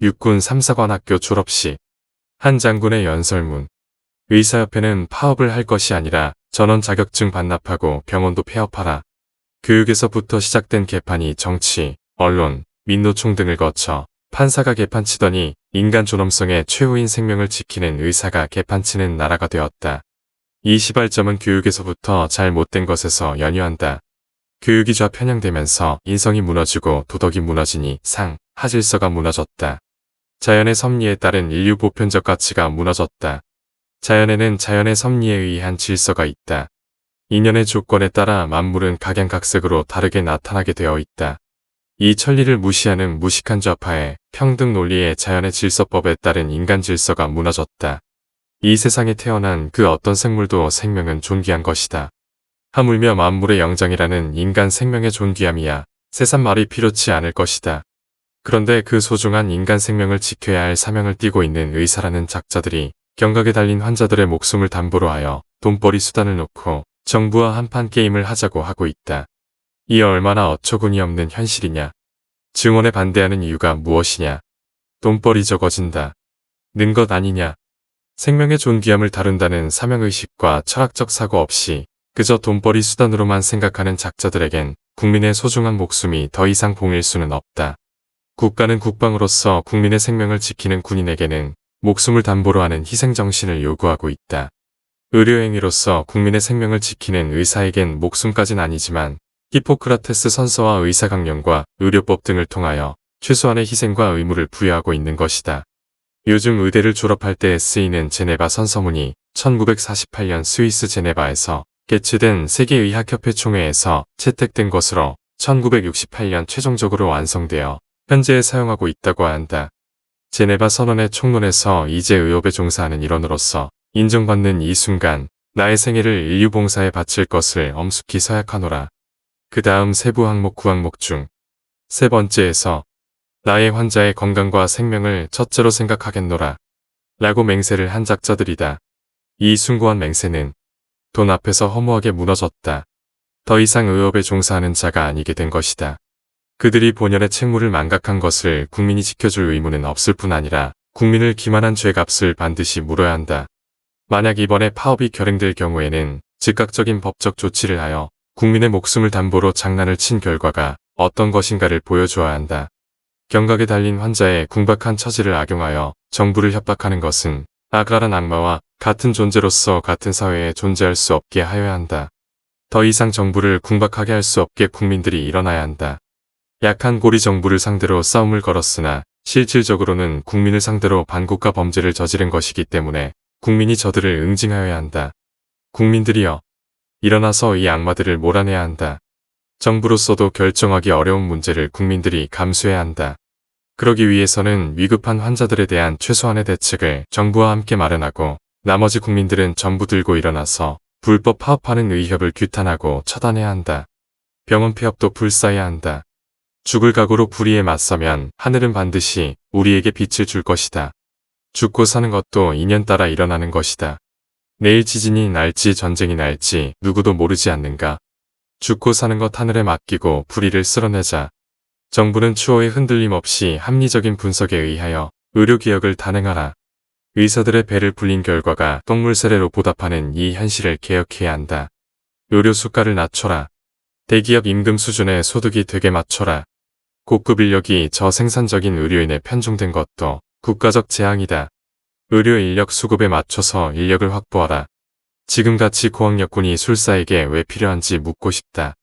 육군 3사관 학교 졸업식. 한 장군의 연설문. 의사협회는 파업을 할 것이 아니라 전원 자격증 반납하고 병원도 폐업하라. 교육에서부터 시작된 개판이 정치, 언론, 민노총 등을 거쳐 판사가 개판치더니 인간 존엄성의 최후인 생명을 지키는 의사가 개판치는 나라가 되었다. 이 시발점은 교육에서부터 잘못된 것에서 연유한다. 교육이 좌편향되면서 인성이 무너지고 도덕이 무너지니 하질서가 무너졌다. 자연의 섭리에 따른 인류 보편적 가치가 무너졌다. 자연에는 자연의 섭리에 의한 질서가 있다. 인연의 조건에 따라 만물은 각양각색으로 다르게 나타나게 되어 있다. 이 천리를 무시하는 무식한 좌파의 평등 논리의 자연의 질서법에 따른 인간 질서가 무너졌다. 이 세상에 태어난 그 어떤 생물도 생명은 존귀한 것이다. 하물며 만물의 영장이라는 인간 생명의 존귀함이야 세상 말이 필요치 않을 것이다. 그런데 그 소중한 인간 생명을 지켜야 할 사명을 띠고 있는 의사라는 작자들이 경각에 달린 환자들의 목숨을 담보로 하여 돈벌이 수단을 놓고 정부와 한판 게임을 하자고 하고 있다. 이 얼마나 어처구니 없는 현실이냐. 증언에 반대하는 이유가 무엇이냐. 돈벌이 적어진다. 는 것 아니냐. 생명의 존귀함을 다룬다는 사명의식과 철학적 사고 없이 그저 돈벌이 수단으로만 생각하는 작자들에겐 국민의 소중한 목숨이 더 이상 봉일 수는 없다. 국가는 국방으로서 국민의 생명을 지키는 군인에게는 목숨을 담보로 하는 희생정신을 요구하고 있다. 의료행위로서 국민의 생명을 지키는 의사에겐 목숨까지는 아니지만 히포크라테스 선서와 의사강령과 의료법 등을 통하여 최소한의 희생과 의무를 부여하고 있는 것이다. 요즘 의대를 졸업할 때 쓰이는 제네바 선서문이 1948년 스위스 제네바에서 개최된 세계의학협회 총회에서 채택된 것으로 1968년 최종적으로 완성되어 현재 사용하고 있다고 한다. 제네바 선언의 총론에서 이제 의협에 종사하는 일원으로서 인정받는 이 순간 나의 생애를 인류 봉사에 바칠 것을 엄숙히 서약하노라. 그 다음 세부 항목 9항목 중 세 번째에서 나의 환자의 건강과 생명을 첫째로 생각하겠노라 라고 맹세를 한 작자들이다. 이 숭고한 맹세는 돈 앞에서 허무하게 무너졌다. 더 이상 의협에 종사하는 자가 아니게 된 것이다. 그들이 본연의 책무를 망각한 것을 국민이 지켜줄 의무는 없을 뿐 아니라 국민을 기만한 죄값을 반드시 물어야 한다. 만약 이번에 파업이 결행될 경우에는 즉각적인 법적 조치를 하여 국민의 목숨을 담보로 장난을 친 결과가 어떤 것인가를 보여줘야 한다. 경각에 달린 환자의 궁박한 처지를 악용하여 정부를 협박하는 것은 악랄한 악마와 같은 존재로서 같은 사회에 존재할 수 없게 하여야 한다. 더 이상 정부를 궁박하게 할 수 없게 국민들이 일어나야 한다. 약한 고리 정부를 상대로 싸움을 걸었으나 실질적으로는 국민을 상대로 반국가 범죄를 저지른 것이기 때문에 국민이 저들을 응징하여야 한다. 국민들이여, 일어나서 이 악마들을 몰아내야 한다. 정부로서도 결정하기 어려운 문제를 국민들이 감수해야 한다. 그러기 위해서는 위급한 환자들에 대한 최소한의 대책을 정부와 함께 마련하고 나머지 국민들은 전부 들고 일어나서 불법 파업하는 의협을 규탄하고 처단해야 한다. 병원 폐업도 불사해야 한다. 죽을 각오로 불의에 맞서면 하늘은 반드시 우리에게 빛을 줄 것이다. 죽고 사는 것도 인연 따라 일어나는 것이다. 내일 지진이 날지 전쟁이 날지 누구도 모르지 않는가. 죽고 사는 것 하늘에 맡기고 불의를 쓸어내자. 정부는 추호의 흔들림 없이 합리적인 분석에 의하여 의료개혁을 단행하라. 의사들의 배를 불린 결과가 똥물 세례로 보답하는 이 현실을 개혁해야 한다. 의료 수가를 낮춰라. 대기업 임금 수준의 소득이 되게 맞춰라. 고급 인력이 저생산적인 의료인에 편중된 것도 국가적 재앙이다. 의료 인력 수급에 맞춰서 인력을 확보하라. 지금같이 고학력군이 술사에게 왜 필요한지 묻고 싶다.